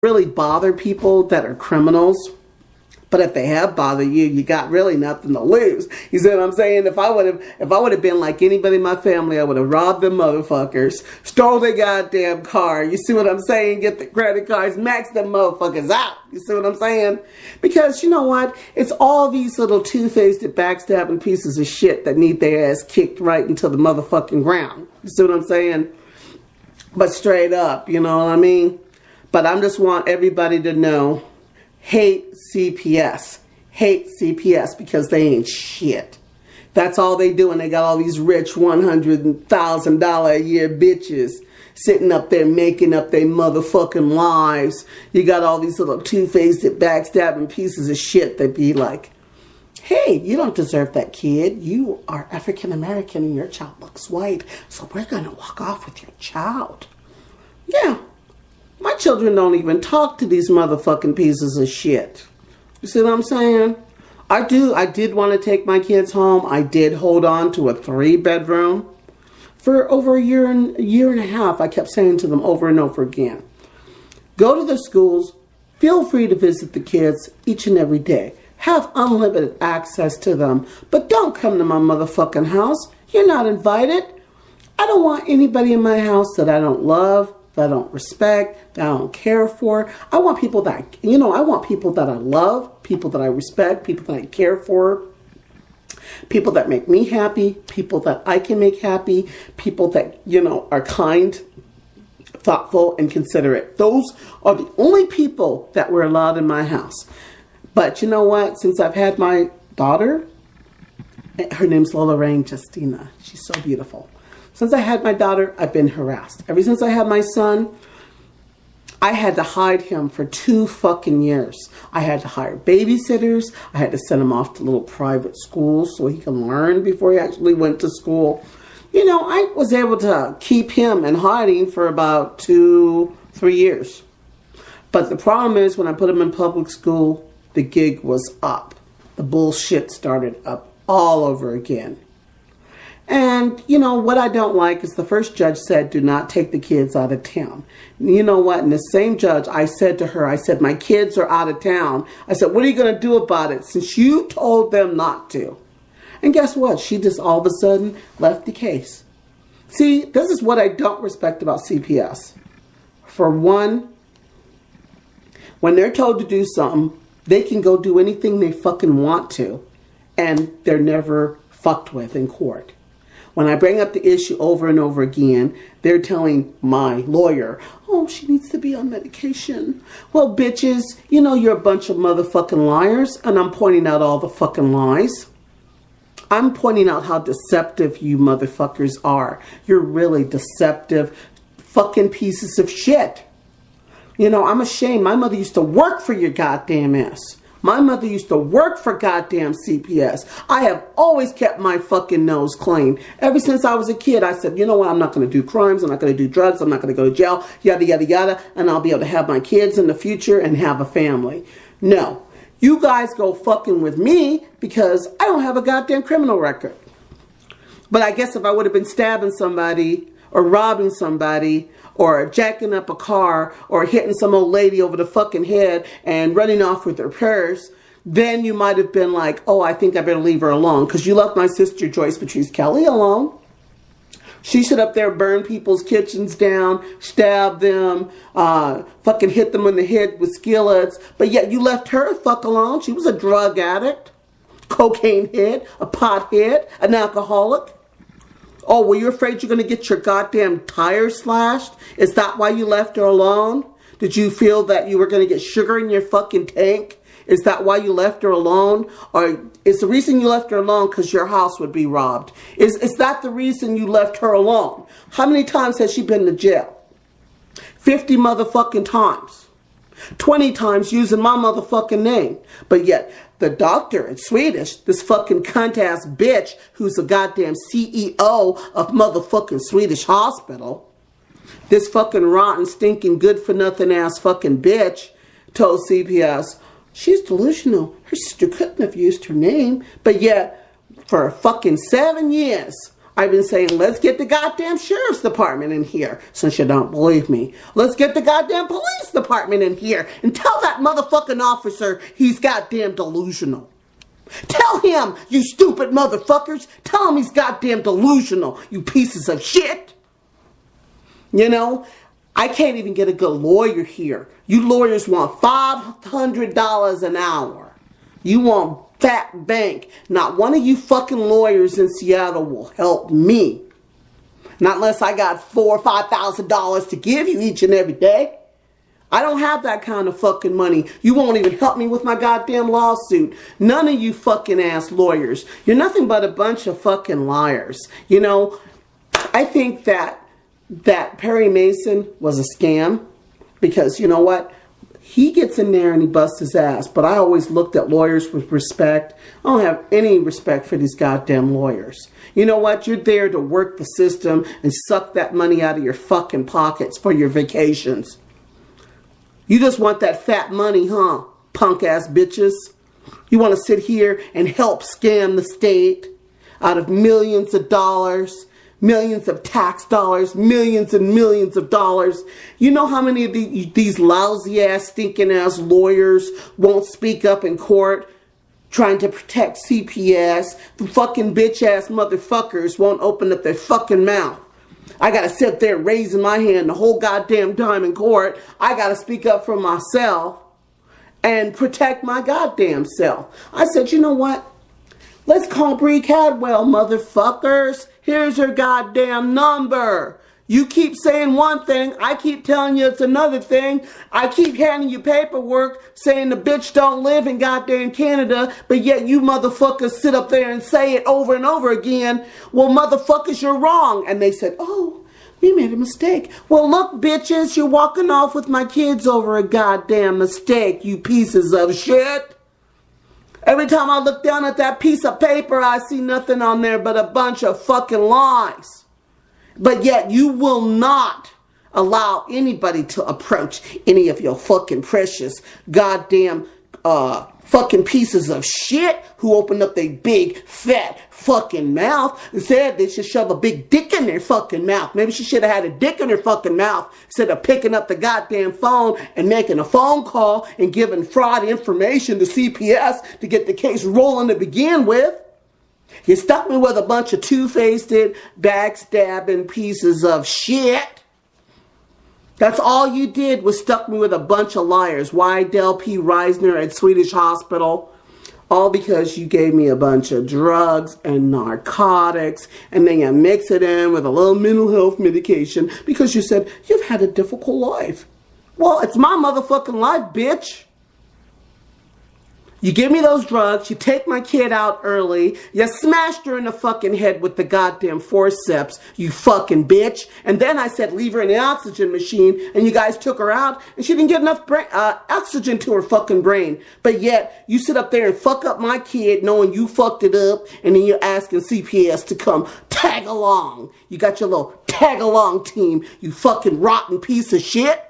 really bother people that are criminals. But if they have bothered you, you got really nothing to lose. You see what I'm saying? If I would have been like anybody in my family, I would have robbed them motherfuckers, stole their goddamn car. You see what I'm saying? Get the credit cards, max them motherfuckers out. You see what I'm saying? Because you know what? It's all these little two-faced, backstabbing pieces of shit that need their ass kicked right into the motherfucking ground. You see what I'm saying? But straight up, you know what I mean? But I just want everybody to know, hate CPS. Hate CPS because they ain't shit. That's all they do, and they got all these rich $100,000 a year bitches sitting up there making up their motherfucking lives. You got all these little two-faced, backstabbing pieces of shit that be like, hey, you don't deserve that kid. You are African American and your child looks white, so we're going to walk off with your child. Yeah. My children don't even talk to these motherfucking pieces of shit. You see what I'm saying? I did want to take my kids home. I did hold on to a 3-bedroom for over a year and a half. I kept saying to them over and over again, go to the schools. Feel free to visit the kids each and every day. Have unlimited access to them. But don't come to my motherfucking house. You're not invited. I don't want anybody in my house that I don't love, that I don't respect, that I don't care for. I want people that, I want people that I love, people that I respect, people that I care for, people that make me happy, people that I can make happy, people that, are kind, thoughtful, and considerate. Those are the only people that were allowed in my house. But you know what? Since I've had my daughter, her name's Lola Rain Justina. She's so beautiful. Since I had my daughter, I've been harassed. Ever since I had my son, I had to hide him for 2 fucking years. I had to hire babysitters. I had to send him off to little private schools so he can learn before he actually went to school. I was able to keep him in hiding for about 2-3 years. But the problem is when I put him in public school, the gig was up. The bullshit started up all over again. And, what I don't like is the first judge said, do not take the kids out of town. You know what? And the same judge, I said to her, my kids are out of town. I said, what are you going to do about it since you told them not to? And guess what? She just all of a sudden left the case. See, this is what I don't respect about CPS. For one, when they're told to do something, they can go do anything they fucking want to. And they're never fucked with in court. When I bring up the issue over and over again, they're telling my lawyer, oh, she needs to be on medication. Well, bitches, you're a bunch of motherfucking liars, and I'm pointing out all the fucking lies. I'm pointing out how deceptive you motherfuckers are. You're really deceptive fucking pieces of shit. I'm ashamed. My mother used to work for your goddamn ass. My mother used to work for goddamn CPS. I have always kept my fucking nose clean. Ever since I was a kid, I said, you know what? I'm not going to do crimes. I'm not going to do drugs. I'm not going to go to jail, yada, yada, yada. And I'll be able to have my kids in the future and have a family. No. You guys go fucking with me because I don't have a goddamn criminal record. But I guess if I would have been stabbing somebody or robbing somebody or jacking up a car or hitting some old lady over the fucking head and running off with her purse, then you might have been like, oh, I think I better leave her alone because you left my sister Joyce Patrice Kelly alone. She should up there burn people's kitchens down, stab them, fucking hit them in the head with skillets. But yet you left her the fuck alone. She was a drug addict, cocaine head, a pot head, an alcoholic. Oh, were you afraid you're going to get your goddamn tires slashed? Is that why you left her alone? Did you feel that you were going to get sugar in your fucking tank? Is that why you left her alone? Or is the reason you left her alone because your house would be robbed? Is that the reason you left her alone? How many times has she been to jail? 50 motherfucking times. 20 times using my motherfucking name. But yet, the doctor in Swedish, this fucking cunt-ass bitch who's the goddamn CEO of motherfucking Swedish hospital, this fucking rotten, stinking, good-for-nothing ass fucking bitch told CPS, she's delusional. Her sister couldn't have used her name. But yet, for fucking 7 years, I've been saying, let's get the goddamn sheriff's department in here, since you don't believe me. Let's get the goddamn police department in here and tell that motherfucking officer he's goddamn delusional. Tell him, you stupid motherfuckers. Tell him he's goddamn delusional, you pieces of shit. You know, I can't even get a good lawyer here. You lawyers want $500 an hour. You want fat bank. Not one of you fucking lawyers in Seattle will help me. Not unless I got $4,000 or $5,000 to give you each and every day. I don't have that kind of fucking money. You won't even help me with my goddamn lawsuit. None of you fucking ass lawyers. You're nothing but a bunch of fucking liars. You know, I think that Perry Mason was a scam because, you know what? He gets in there and he busts his ass. But I always looked at lawyers with respect. I don't have any respect for these goddamn lawyers. You know what? You're there to work the system and suck that money out of your fucking pockets for your vacations. You just want that fat money, huh? Punk ass bitches. You want to sit here and help scam the state out of millions of dollars, millions of tax dollars, millions and millions of dollars. You know how many of these lousy ass, stinking ass lawyers won't speak up in court trying to protect CPS? The fucking bitch ass motherfuckers won't open up their fucking mouth. I gotta sit there raising my hand the whole goddamn time in court. I gotta speak up for myself and protect my goddamn self. I said, you know what? Let's call Bree Cadwell, motherfuckers. Here's her goddamn number. You keep saying one thing, I keep telling you it's another thing. I keep handing you paperwork saying the bitch don't live in goddamn Canada, but yet you motherfuckers sit up there and say it over and over again. Well, motherfuckers, you're wrong. And they said, oh, we made a mistake. Well, look, bitches, you're walking off with my kids over a goddamn mistake, you pieces of shit. Every time I look down at that piece of paper, I see nothing on there but a bunch of fucking lies. But yet you will not allow anybody to approach any of your fucking precious goddamn fucking pieces of shit who opened up their big fat fucking mouth and said they should shove a big dick in their fucking mouth. Maybe she should have had a dick in her fucking mouth instead of picking up the goddamn phone and making a phone call and giving fraud information to CPS to get the case rolling to begin with. You stuck me with a bunch of two-faced, backstabbing pieces of shit. That's all you did was stuck me with a bunch of liars. Why Del P. Reisner at Swedish Hospital? All because you gave me a bunch of drugs and narcotics, and then you mix it in with a little mental health medication because you said you've had a difficult life. Well, it's my motherfucking life, bitch. You give me those drugs, you take my kid out early, you smashed her in the fucking head with the goddamn forceps, you fucking bitch. And then I said leave her in the oxygen machine, and you guys took her out, and she didn't get enough oxygen to her fucking brain. But yet, you sit up there and fuck up my kid knowing you fucked it up, and then you're asking CPS to come tag along. You got your little tag along team, you fucking rotten piece of shit.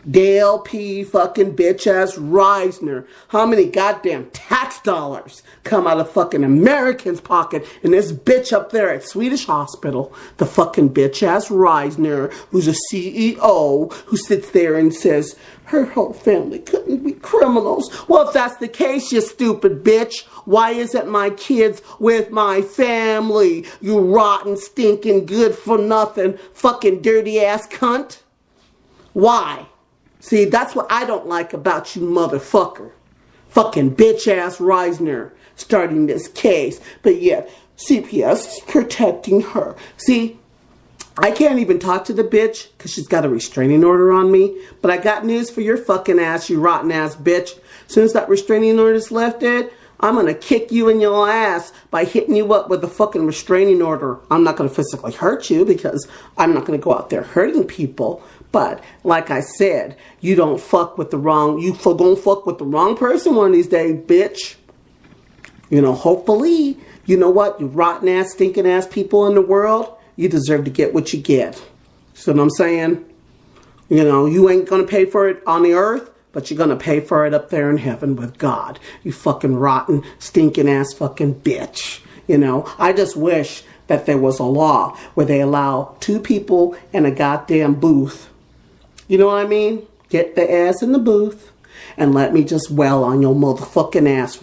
Dale P. fucking bitch ass Reisner. How many goddamn tax dollars come out of fucking Americans' pocket? And this bitch up there at Swedish Hospital, the fucking bitch ass Reisner, who's a CEO, who sits there and says her whole family couldn't be criminals. Well, if that's the case, you stupid bitch, why isn't my kids with my family? You rotten, stinking, good for nothing, fucking dirty ass cunt. Why? See, that's what I don't like about you, motherfucker. Fucking bitch-ass Reisner starting this case. But yet, CPS is protecting her. See, I can't even talk to the bitch because she's got a restraining order on me. But I got news for your fucking ass, you rotten-ass bitch. As soon as that restraining order is lifted, I'm going to kick you in your ass by hitting you up with a fucking restraining order. I'm not going to physically hurt you because I'm not going to go out there hurting people. But like I said, you don't fuck with the wrong, gonna fuck with the wrong person one of these days, bitch. You know, hopefully, you know what, you rotten ass, stinking ass people in the world, you deserve to get what you get. See what I'm saying? You know, you ain't gonna pay for it on the earth, but you're gonna pay for it up there in heaven with God. You fucking rotten, stinking ass fucking bitch. You know, I just wish that there was a law where they allow two people in a goddamn booth. You know what I mean? Get the ass in the booth and let me just wail on your motherfucking ass